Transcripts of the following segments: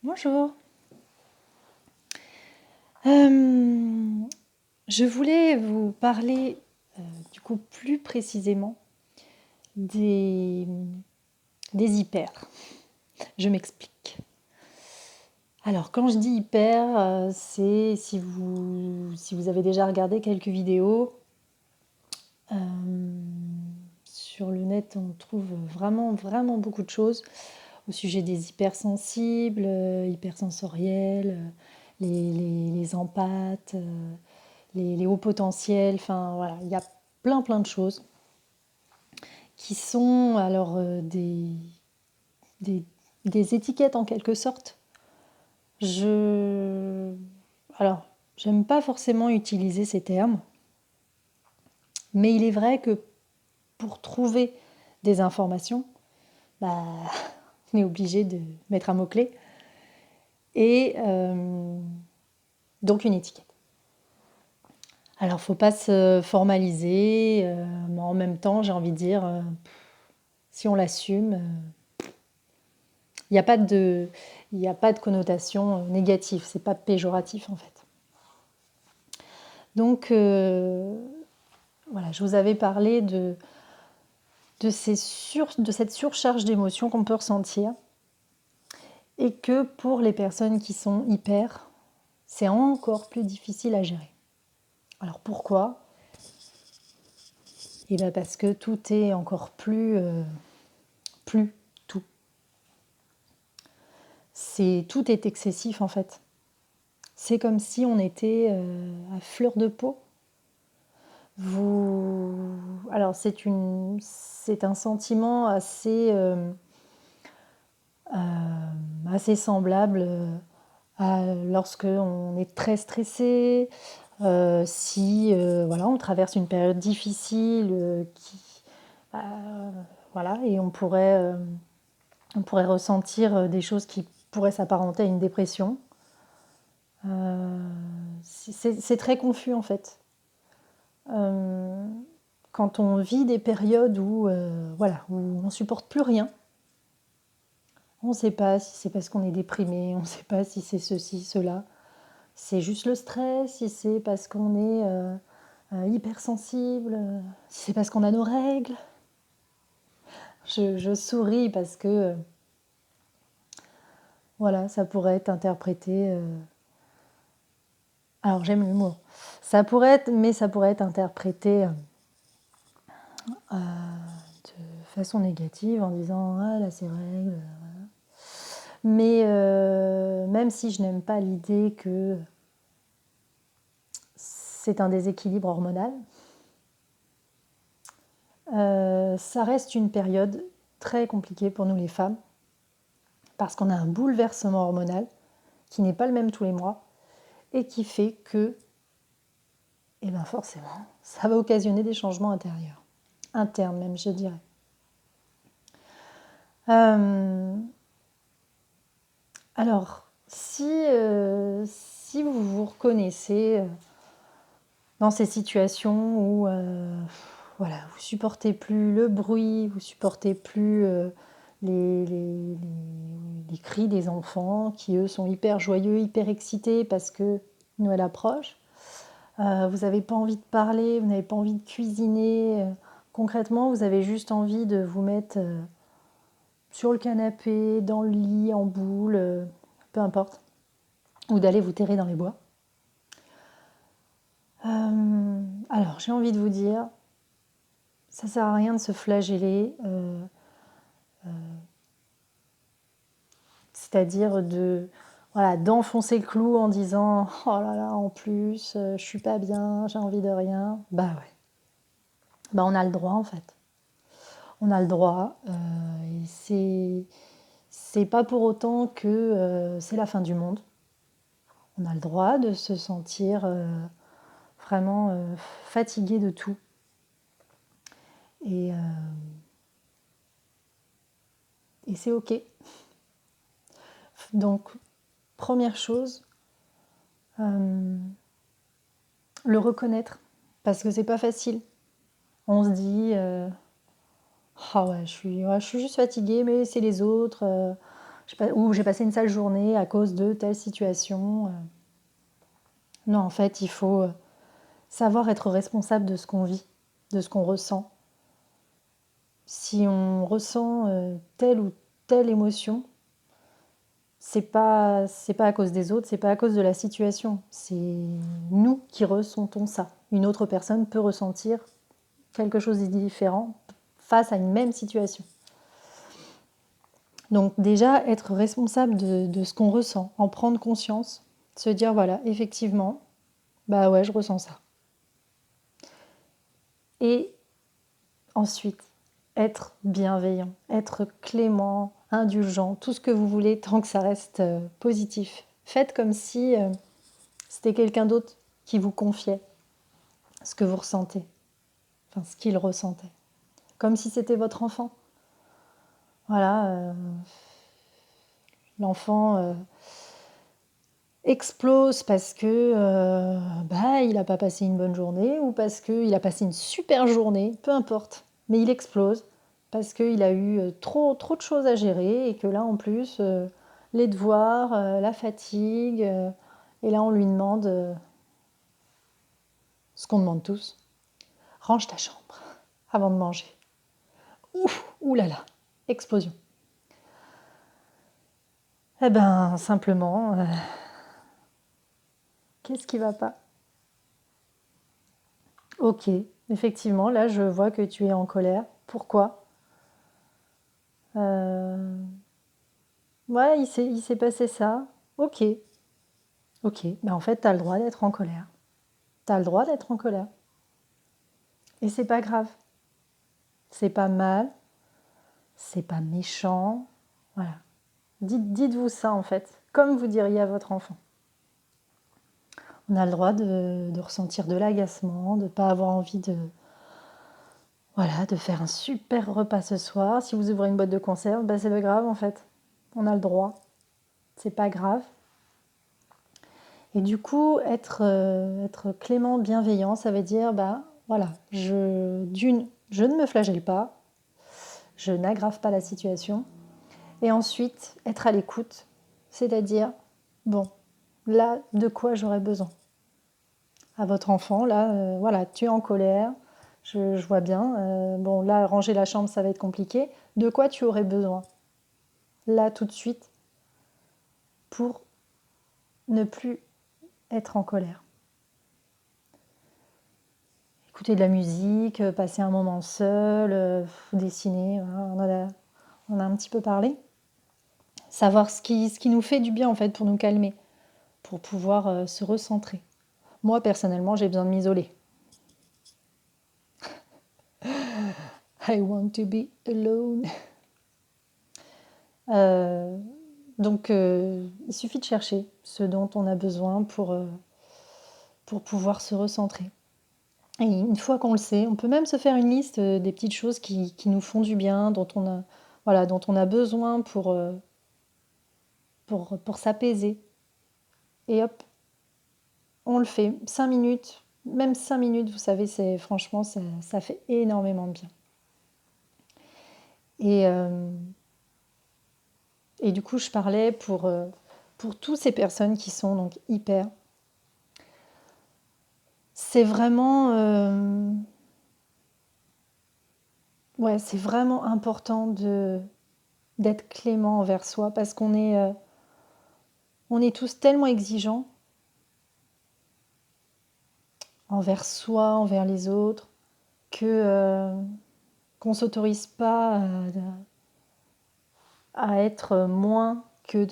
Bonjour. Euh, je voulais vous parler du coup plus précisément des, des hyper. Je m'explique. Alors quand je dis hyper, c'est si vous avez déjà regardé quelques vidéos, euh, sur le net on trouve vraiment beaucoup de choses au sujet des hypersensibles, hypersensoriels, les empathes, les hauts potentiels, enfin voilà, il y a plein de choses qui sont alors des, des étiquettes en quelque sorte. Je, alors, j'aime pas forcément utiliser ces termes, mais il est vrai que pour trouver des informations, bah, on est obligé de mettre un mot-clé et donc une étiquette. Alors, faut pas se formaliser, mais en même temps, j'ai envie de dire, si on l'assume, il n'y a pas de, il n'y a pas de connotation négative, c'est pas péjoratif en fait. Donc voilà, je vous avais parlé de cette surcharge d'émotions qu'on peut ressentir et que pour les personnes qui sont hyper, c'est encore plus difficile à gérer. Alors pourquoi? Et bien parce que tout est encore plus tout. Tout est excessif en fait. C'est comme si on était à fleur de peau. Alors c'est un sentiment assez semblable lorsque on est très stressé, si voilà, on traverse une période difficile, voilà, et on pourrait ressentir des choses qui pourraient s'apparenter à une dépression. C'est très confus en fait. Euh, Quand on vit des périodes voilà, où on supporte plus rien, on ne sait pas si c'est parce qu'on est déprimé, on ne sait pas si c'est ceci, cela. C'est juste le stress, si c'est parce qu'on est hypersensible, si c'est parce qu'on a nos règles. Je souris parce que voilà, ça pourrait être interprété. Alors j'aime l'humour. Ça pourrait être interprété de façon négative en disant ah là c'est règles. Mais même si je n'aime pas l'idée que c'est un déséquilibre hormonal, ça reste une période très compliquée pour nous les femmes parce qu'on a un bouleversement hormonal qui n'est pas le même tous les mois et qui fait que, eh ben forcément, ça va occasionner des changements intérieurs, internes même, je dirais. Alors, si vous vous reconnaissez dans ces situations où voilà, vous supportez plus le bruit, vous supportez plus les cris des enfants qui eux sont hyper joyeux, hyper excités parce que Noël approche. Vous n'avez pas envie de parler, vous n'avez pas envie de cuisiner. Concrètement, vous avez juste envie de vous mettre sur le canapé, dans le lit, en boule, peu importe, ou d'aller vous terrer dans les bois. Alors, j'ai envie de vous dire, ça sert à rien de se flageller, c'est-à-dire voilà, d'enfoncer le clou en disant oh là là, en plus, je suis pas bien, j'ai envie de rien. Bah ouais, bah on a le droit en fait. On a le droit, et c'est pas pour autant que c'est la fin du monde. On a le droit de se sentir vraiment fatigué de tout. Et, et c'est ok. Donc, première chose, le reconnaître, parce que c'est pas facile. On se dit ah ouais, je suis juste fatiguée, mais c'est les autres. ou j'ai passé une sale journée à cause de telle situation. Non, en fait, il faut savoir être responsable de ce qu'on vit, de ce qu'on ressent. Si on ressent telle ou telle émotion, c'est pas à cause des autres, c'est pas à cause de la situation. C'est nous qui ressentons ça. Une autre personne peut ressentir quelque chose de différent face à une même situation. Donc déjà, être responsable de ce qu'on ressent, en prendre conscience, se dire voilà, effectivement, bah ouais, je ressens ça. Et ensuite, être bienveillant, être clément, indulgent, tout ce que vous voulez tant que ça reste positif. Faites comme si c'était quelqu'un d'autre qui vous confiait ce que vous ressentez, enfin ce qu'il ressentait. Comme si c'était votre enfant. Voilà, l'enfant explose parce que il n'a pas passé une bonne journée ou parce qu'il a passé une super journée, peu importe. Mais il explose parce qu'il a eu trop de choses à gérer et que là en plus les devoirs, la fatigue, et là on lui demande ce qu'on demande tous, range ta chambre avant de manger. Ouh là là, explosion. Eh ben simplement, qu'est-ce qui va pas? Ok, effectivement, là je vois que tu es en colère. Pourquoi? Euh, Ouais, il s'est passé ça. Ok, ok. Mais en fait, t'as le droit d'être en colère. T'as le droit d'être en colère. Et c'est pas grave. C'est pas mal. C'est pas méchant. Voilà. Dites-vous ça en fait, comme vous diriez à votre enfant. On a le droit de ressentir de l'agacement, de pas avoir envie voilà, de faire un super repas ce soir. Si vous ouvrez une boîte de conserve, bah c'est pas grave en fait. On a le droit. C'est pas grave. Et du coup, être clément, bienveillant, ça veut dire, bah voilà, je ne me flagelle pas, je n'aggrave pas la situation. Et ensuite, être à l'écoute, c'est-à-dire, bon, là, de quoi j'aurais besoin? À votre enfant, là, voilà, tu es en colère, je vois bien, bon, là, ranger la chambre, ça va être compliqué. De quoi tu aurais besoin? Là, tout de suite, pour ne plus être en colère. Écouter de la musique, passer un moment seul, dessiner, voilà, on a un petit peu parlé. Savoir ce qui nous fait du bien en fait pour nous calmer, pour pouvoir se recentrer. Moi personnellement, j'ai besoin de m'isoler. I want to be alone. Euh, donc il suffit de chercher ce dont on a besoin pour pouvoir se recentrer. Et une fois qu'on le sait, on peut même se faire une liste des petites choses qui nous font du bien, dont on a besoin pour s'apaiser. Et hop, on le fait. 5 minutes, même 5 minutes, vous savez, franchement, ça fait énormément de bien. Et, euh, et du coup, je parlais pour toutes ces personnes qui sont donc hyper. C'est vraiment, ouais, c'est vraiment important d'être clément envers soi parce on est tous tellement exigeants envers soi, envers les autres, qu'on s'autorise pas à être moins que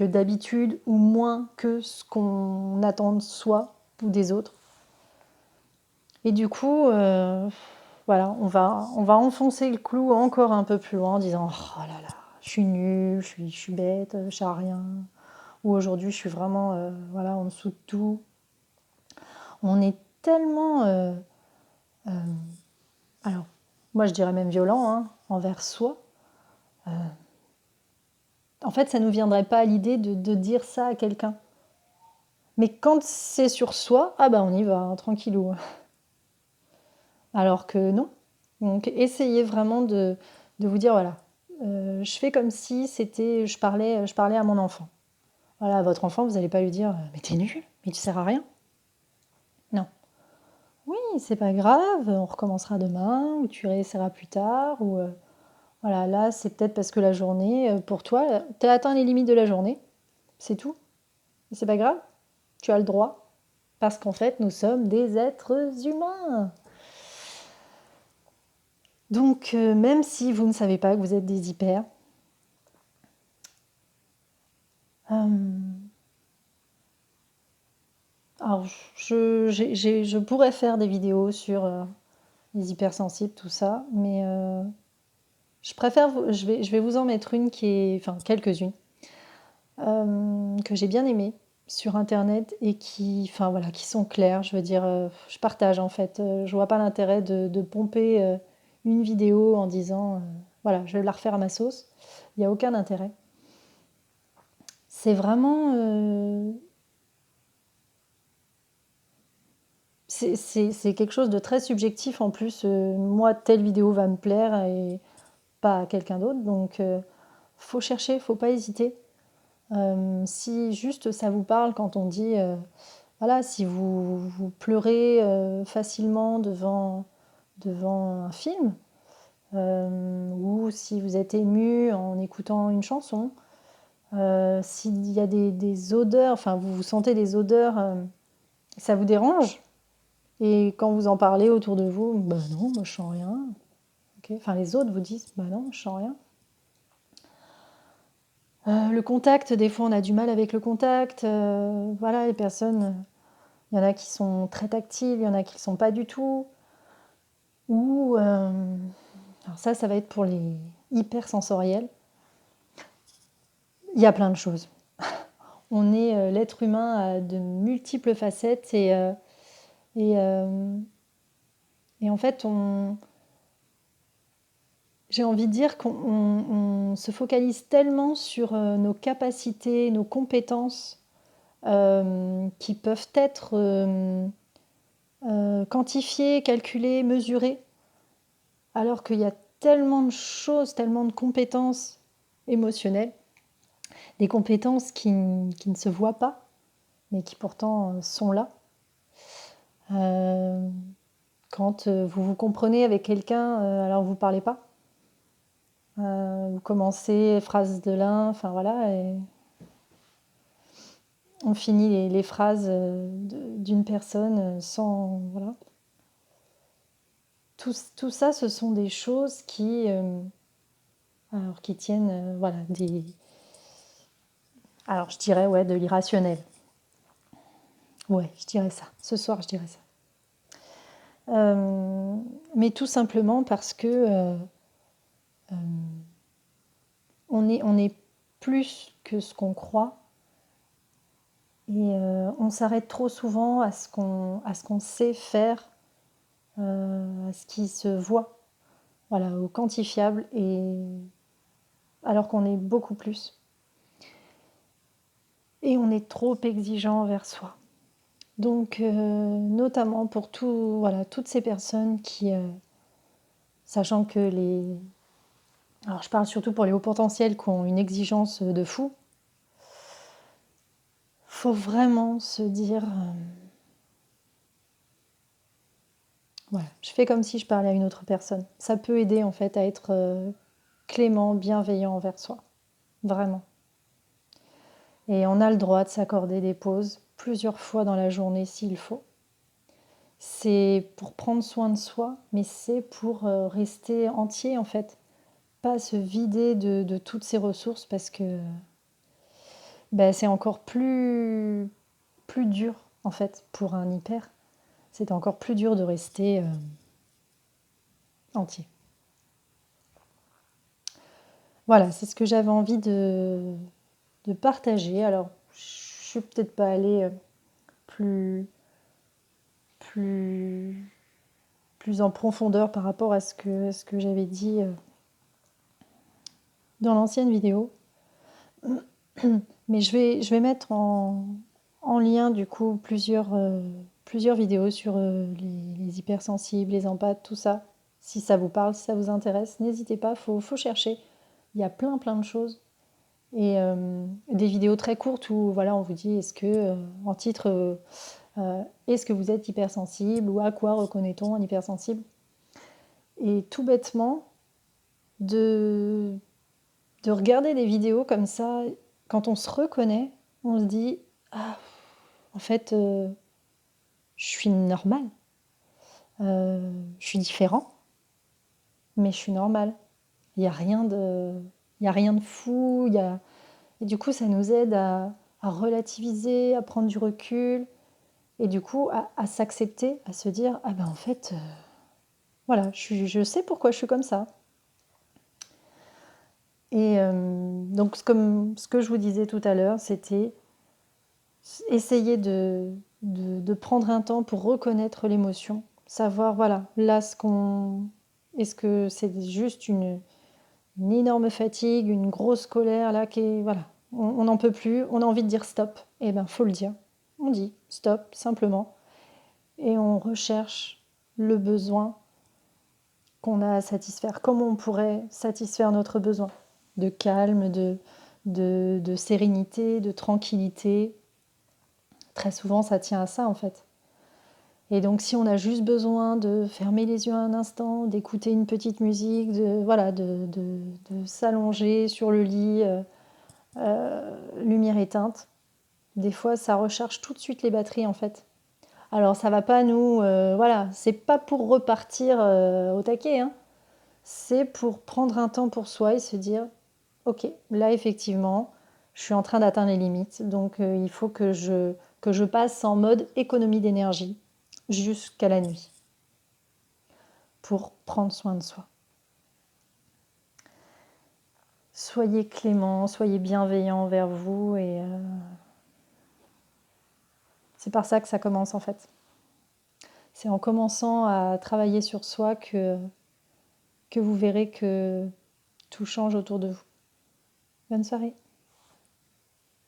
d'habitude ou moins que ce qu'on attend de soi ou des autres. Et du coup, voilà, on va enfoncer le clou encore un peu plus loin en disant oh là là, je suis nulle, je suis bête, je sais rien. Ou aujourd'hui, je suis vraiment voilà, en dessous de tout. On est tellement, euh, alors, moi je dirais même violent, hein, envers soi. En fait, ça ne nous viendrait pas à l'idée de dire ça à quelqu'un. Mais quand c'est sur soi, ah bah on y va, hein, tranquillou. Alors que non. Donc essayez vraiment de vous dire, voilà, je fais comme si je parlais à mon enfant. Voilà, à votre enfant, vous n'allez pas lui dire mais t'es nul, mais tu sers à rien. Non. Oui, c'est pas grave, on recommencera demain, ou tu réessayeras plus tard, ou voilà, là, c'est peut-être parce que la journée, pour toi, tu as atteint les limites de la journée, c'est tout. Et c'est pas grave, tu as le droit, parce qu'en fait, nous sommes des êtres humains. Donc, même si vous ne savez pas que vous êtes des hyper, euh, alors je pourrais faire des vidéos sur les hypersensibles, tout ça, mais je vais vous en mettre une qui est, enfin quelques-unes, que j'ai bien aimées sur internet et qui, enfin voilà, qui sont claires. Je veux dire, je partage en fait. Je vois pas l'intérêt de pomper une vidéo en disant, voilà, je vais la refaire à ma sauce. Il n'y a aucun intérêt. C'est vraiment, c'est quelque chose de très subjectif en plus. Moi, telle vidéo va me plaire et pas à quelqu'un d'autre. Donc, faut chercher, faut pas hésiter. Si juste ça vous parle quand on dit, voilà, si vous pleurez facilement devant un film, ou si vous êtes ému en écoutant une chanson, s'il y a des odeurs, enfin vous sentez des odeurs, ça vous dérange, et quand vous en parlez autour de vous, bah non, moi je sens rien. Ok. Enfin les autres vous disent, bah non, je sens rien. Le contact, des fois on a du mal avec le contact. Voilà, les personnes, il y en a qui sont très tactiles, il y en a qui ne le sont pas du tout. Ou, alors ça va être pour les hypersensoriels. Il y a plein de choses. L'être humain a de multiples facettes et, euh, et en fait, j'ai envie de dire qu'on se focalise tellement sur nos capacités, nos compétences, qui peuvent être quantifiées, calculées, mesurées, alors qu'il y a tellement de choses, tellement de compétences émotionnelles, des compétences qui ne se voient pas, mais qui pourtant sont là. Euh, Quand vous vous comprenez avec quelqu'un, alors vous ne parlez pas. Vous commencez phrase de l'un, enfin voilà, et on finit les phrases d'une personne sans... Voilà. Tout ça, ce sont des choses qui tiennent, voilà, alors je dirais, ouais, de l'irrationnel. Ouais, je dirais ça. Ce soir, je dirais ça. Mais tout simplement parce que euh, on est plus que ce qu'on croit, et on s'arrête trop souvent à ce qu'on sait faire, à ce qui se voit, voilà, au quantifiable, et alors qu'on est beaucoup plus. Et on est trop exigeant envers soi. Donc, notamment pour voilà, toutes ces personnes qui, sachant que alors je parle surtout pour les hauts potentiels qui ont une exigence de fou, faut vraiment se dire, voilà, je fais comme si je parlais à une autre personne. Ça peut aider en fait à être clément, bienveillant envers soi, vraiment. Et on a le droit de s'accorder des pauses plusieurs fois dans la journée s'il faut. C'est pour prendre soin de soi, mais c'est pour rester entier en fait, pas se vider de toutes ses ressources, parce que c'est encore plus dur en fait pour un hyper. C'est encore plus dur de rester entier. Voilà, c'est ce que j'avais envie de partager. Alors, je suis peut-être pas allée plus, plus, plus en profondeur par rapport à ce que j'avais dit dans l'ancienne vidéo. Mais je vais mettre en lien du coup plusieurs vidéos sur les hypersensibles, les empathes, tout ça. Si ça vous parle, si ça vous intéresse, n'hésitez pas, faut chercher. Il y a plein plein de choses. Et des vidéos très courtes où voilà, on vous dit est-ce que, en titre, est-ce que vous êtes hypersensible ou à quoi reconnaît-on un hypersensible? Et tout bêtement, de, de regarder des vidéos comme ça, quand on se reconnaît, on se dit ah, en fait, je suis normale, je suis différent, mais je suis normale. Il n'y a rien de, il y a rien de fou. Et du coup, ça nous aide à relativiser, à prendre du recul, et du coup, à s'accepter, à se dire, ah ben en fait, voilà, je sais pourquoi je suis comme ça. Et donc, comme ce que je vous disais tout à l'heure, c'était essayer de prendre un temps pour reconnaître l'émotion, savoir, voilà, là, est-ce que c'est juste une énorme fatigue, une grosse colère, là, voilà, on n'en peut plus, on a envie de dire stop, et ben, faut le dire. On dit stop, simplement, et on recherche le besoin qu'on a à satisfaire, comment on pourrait satisfaire notre besoin de calme, de sérénité, de tranquillité. Très souvent, ça tient à ça en fait. Et donc, si on a juste besoin de fermer les yeux un instant, d'écouter une petite musique, voilà, de s'allonger sur le lit, lumière éteinte, des fois, ça recharge tout de suite les batteries en fait. Alors, ça va pas nous, voilà, c'est pas pour repartir au taquet, hein. C'est pour prendre un temps pour soi et se dire, ok, là effectivement, je suis en train d'atteindre les limites, donc il faut que je passe en mode économie d'énergie jusqu'à la nuit pour prendre soin de soi. Soyez clément, soyez bienveillant envers vous et c'est par ça que ça commence en fait. C'est en commençant à travailler sur soi que vous verrez que tout change autour de vous. Bonne soirée.